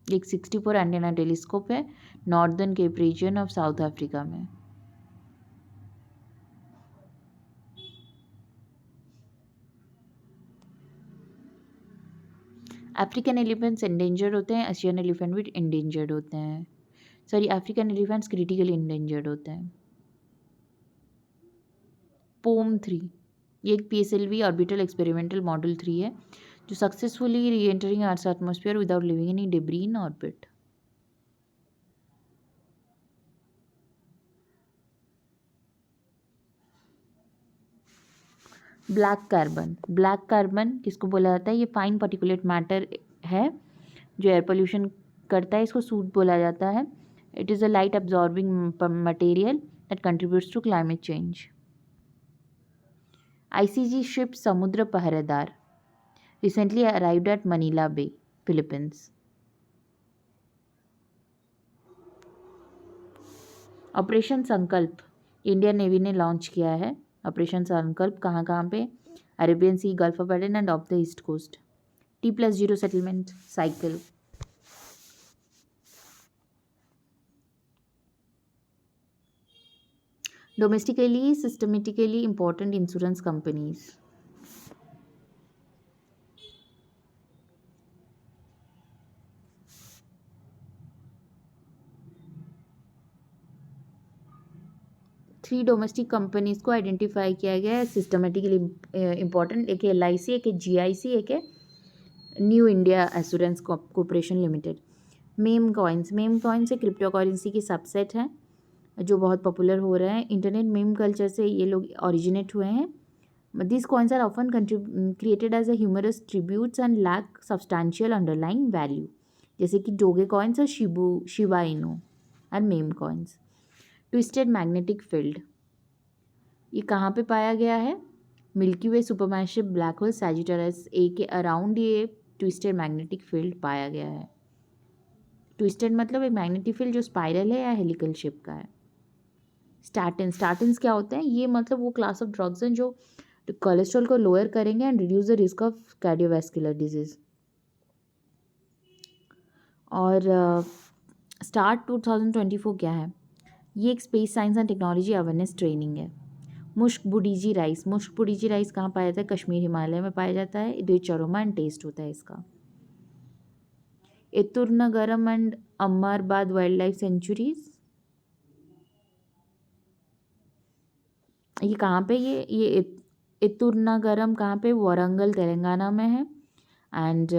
एक 64 एंटेना टेलीस्कोप है, northern cape region of South Africa में। अफ्रीकन एलिफेंट्स एंडेंजर्ड होते हैं, एशियन एलिफेंट भी एंडेंजर्ड होते हैं। Sorry, African elephants critically endangered होते हैं। पोम 3, ये एक PSLV ऑर्बिटल एक्सपेरिमेंटल मॉड्यूल 3 है, जो सक्सेसफुली री entering earth atmosphere without leaving any debris in orbit. Black carbon किसको बोला जाता है? ये फाइन पार्टिकुलेट मैटर है जो एयर पोल्यूशन करता है, इसको सूट बोला जाता है। It is a light absorbing material that contributes to climate change. ICG ship Samudra Paheredar recently arrived at Manila bay, Philippines. Operation Sankalp Indian navy ने लॉन्च किया है। ऑपरेशन संकल्प कहाँ कहाँ पे? Arabian sea, gulf of Aden and off the east coast. T+0 settlement cycle. Domestically systematically important insurance companies. Three domestic companies को आइडेंटिफाई किया गया है सिस्टमेटिकली इंपॉर्टेंट। एक है LIC, एक है GIC, एक है new India assurance corporation limited. Ma'am coins से क्रिप्टो करेंसी की सबसेट है जो बहुत पॉपुलर हो रहे हैं। इंटरनेट मेम कल्चर से ये लोग ओरिजिनेट हुए हैं। This coins are often created as a humorous tributes and lack substantial underlying value, जैसे कि डोगे कॉइन्स और शिबा इनू और meme coins. Twisted magnetic field, ये कहाँ पे पाया गया है? Milky Way supermassive black hole Sagittarius A के अराउंड ये ट्विस्टेड मैग्नेटिक फील्ड पाया गया है। ट्विस्टेड मतलब एक मैग्नेटिक फील्ड जो स्पाइरल है या हेलिकल शेप का है। स्टैटिन्स क्या होते हैं? ये मतलब वो क्लास ऑफ ड्रग्स हैं जो कोलेस्ट्रॉल को लोअर करेंगे and reduce the risk of cardiovascular disease. और स्टार्ट 2024 क्या है? ये एक space science and technology awareness training है। मुश्क बुडीजी राइस, मुश्क बुडीजी राइस कहाँ पाया जाता है? कश्मीर हिमालय में पाया जाता है। रिच अरोमा एंड टेस्ट होता है इसका। एतुर्नागरम एंड अम्मारबाद वाइल्ड लाइफ सेंचुरीज, ये कहाँ पे? ये एतुर्नागरम कहाँ पे? वारंगल तेलंगाना में है। एंड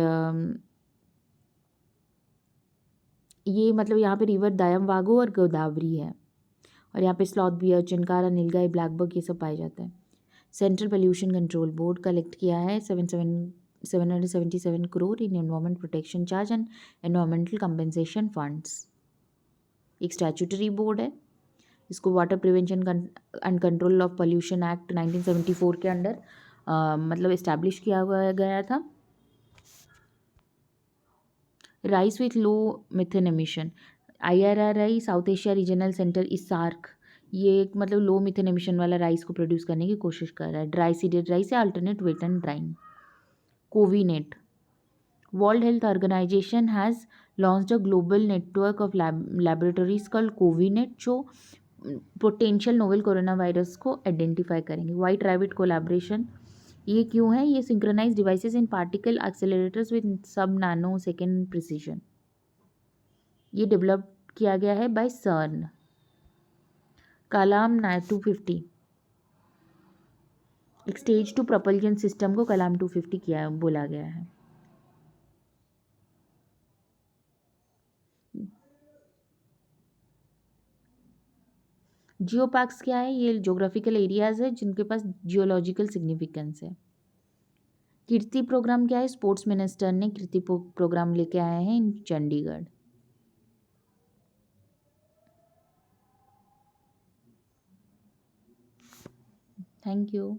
ये मतलब यहाँ पे रिवर दायम वागो और गोदावरी है। और यहाँ पे स्लॉथ बियर, चिनकारा, नीलगाय, ब्लैकबक ये सब पाए जाते हैं। Central pollution control board collect किया है 777 crore in environment protection charge and environmental compensation funds. एक स्टैट्यूटरी बोर्ड है, इसको water prevention and control of pollution act 1974 के अंडर मतलब इस्टेब्लिश किया गया था। Rice with low methane emission, IRRI south Asia regional centre इस सार्क, ये एक मतलब लो मिथेन एमिशन वाला राइस को प्रोड्यूस करने की कोशिश कर रहा है। ड्राई सीडेड राइस या alternate wet and drying. CoViNet, World Health Organization has launched a global network of laboratories called CoViNet, जो पोटेंशियल नोवेल कोरोना वायरस को आइडेंटिफाई करेंगे। वाइट रैबिट कोलैबोरेशन, ये क्यों है? ये synchronize devices in particle accelerators with sub nanosecond precision, ये डेवलप किया गया है बाय सर्न। कलाम 250, एक स्टेज 2 प्रोपल्जन सिस्टम को कलाम 250 किया बोला गया है। जियोपार्क्स क्या है? ये ज्योग्राफिकल एरियाज है जिनके पास जियोलॉजिकल सिग्निफिकेंस है। कीर्ति प्रोग्राम क्या है? स्पोर्ट्स मिनिस्टर ने कीर्ति प्रोग्राम लेके आए हैं इन चंडीगढ़। Thank you.